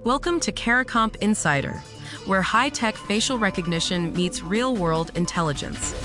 Welcome to Caracomp Insider, where high-tech facial recognition meets real-world intelligence.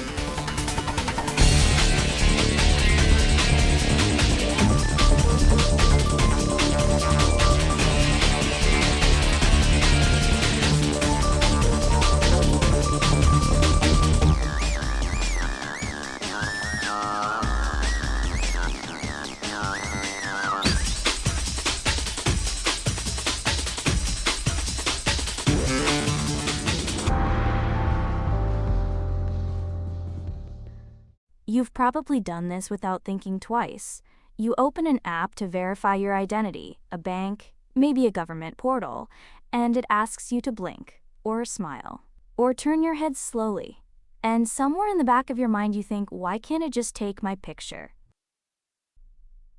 You've probably done this without thinking twice. You open an app to verify your identity, a bank, maybe a government portal, and it asks you to blink, or smile, or turn your head slowly. And somewhere in the back of your mind you think, why can't it just take my picture?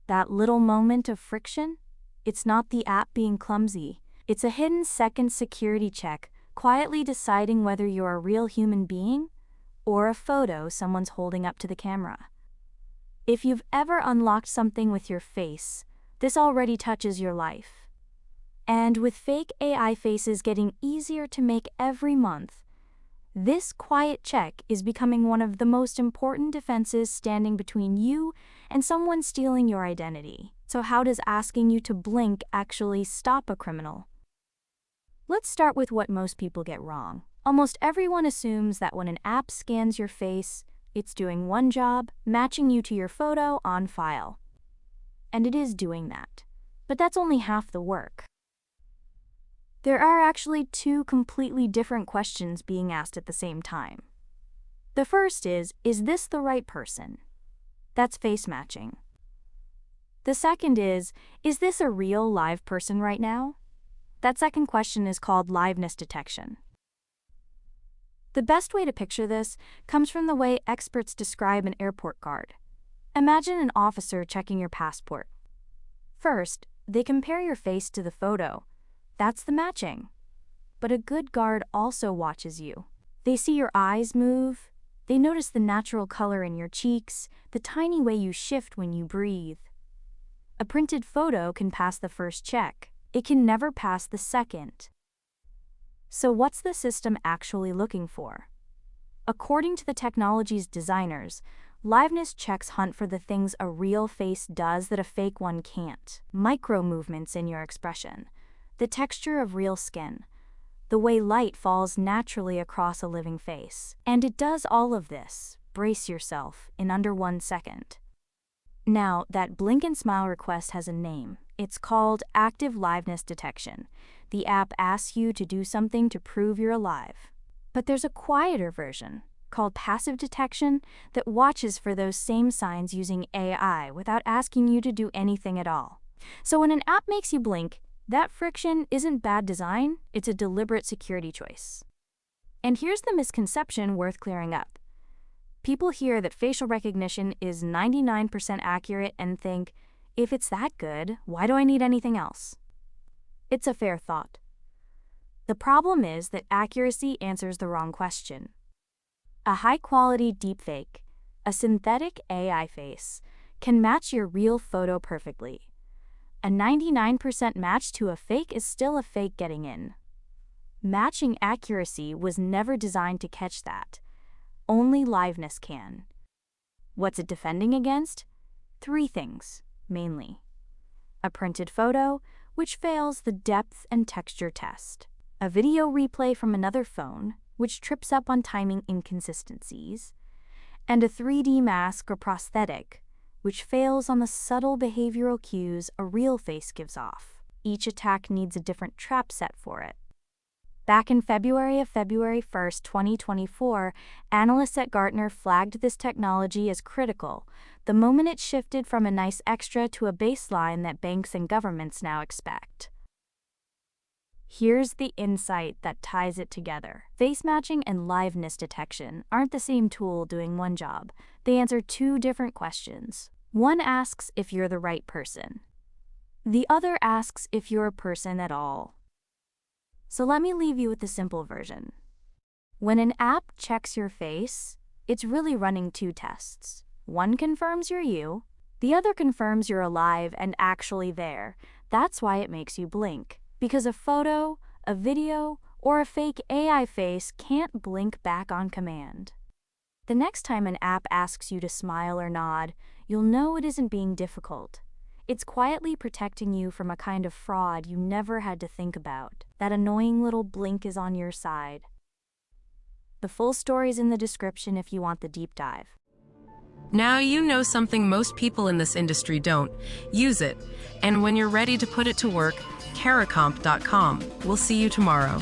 That little moment of friction? It's not the app being clumsy. It's a hidden second security check, quietly deciding whether you're a real human being or a photo someone's holding up to the camera. If you've ever unlocked something with your face, this already touches your life. And with fake AI faces getting easier to make every month, this quiet check is becoming one of the most important defenses standing between you and someone stealing your identity. So how does asking you to blink actually stop a criminal? Let's start with what most people get wrong. Almost everyone assumes that when an app scans your face, it's doing one job, matching you to your photo on file. And it is doing that. But that's only half the work. There are actually two completely different questions being asked at the same time. The first is this the right person? That's face matching. The second is this a real live person right now? That second question is called liveness detection. The best way to picture this comes from the way experts describe an airport guard. Imagine an officer checking your passport. First, they compare your face to the photo. That's the matching. But a good guard also watches you. They see your eyes move. They notice the natural color in your cheeks, the tiny way you shift when you breathe. A printed photo can pass the first check. It can never pass the second. So what's the system actually looking for? According to the technology's designers, liveness checks hunt for the things a real face does that a fake one can't. Micro movements in your expression, the texture of real skin, the way light falls naturally across a living face. And it does all of this, brace yourself, in under 1 second. Now, that blink and smile request has a name. It's called active liveness detection. The app asks you to do something to prove you're alive. But there's a quieter version, called passive detection, that watches for those same signs using AI without asking you to do anything at all. So when an app makes you blink, that friction isn't bad design, it's a deliberate security choice. And here's the misconception worth clearing up. People hear that facial recognition is 99% accurate and think, if it's that good, why do I need anything else? It's a fair thought. The problem is that accuracy answers the wrong question. A high-quality deepfake, a synthetic AI face, can match your real photo perfectly. A 99% match to a fake is still a fake getting in. Matching accuracy was never designed to catch that. Only liveness can. What's it defending against? 3 things, mainly. A printed photo, which fails the depth and texture test. A video replay from another phone, which trips up on timing inconsistencies. And a 3D mask or prosthetic, which fails on the subtle behavioral cues a real face gives off. Each attack needs a different trap set for it. Back in February 1st, 2024, analysts at Gartner flagged this technology as critical, the moment it shifted from a nice extra to a baseline that banks and governments now expect. Here's the insight that ties it together. Face matching and liveness detection aren't the same tool doing one job. They answer 2 different questions. One asks if you're the right person. The other asks if you're a person at all. So let me leave you with the simple version. When an app checks your face, it's really running 2 tests. One confirms you're you, the other confirms you're alive and actually there. That's why it makes you blink. because a photo, a video, or a fake AI face can't blink back on command. The next time an app asks you to smile or nod, you'll know it isn't being difficult. It's quietly protecting you from a kind of fraud you never had to think about. That annoying little blink is on your side. The full story's in the description if you want the deep dive. Now you know something most people in this industry don't. Use it. And when you're ready to put it to work, Caracomp.com. We'll see you tomorrow.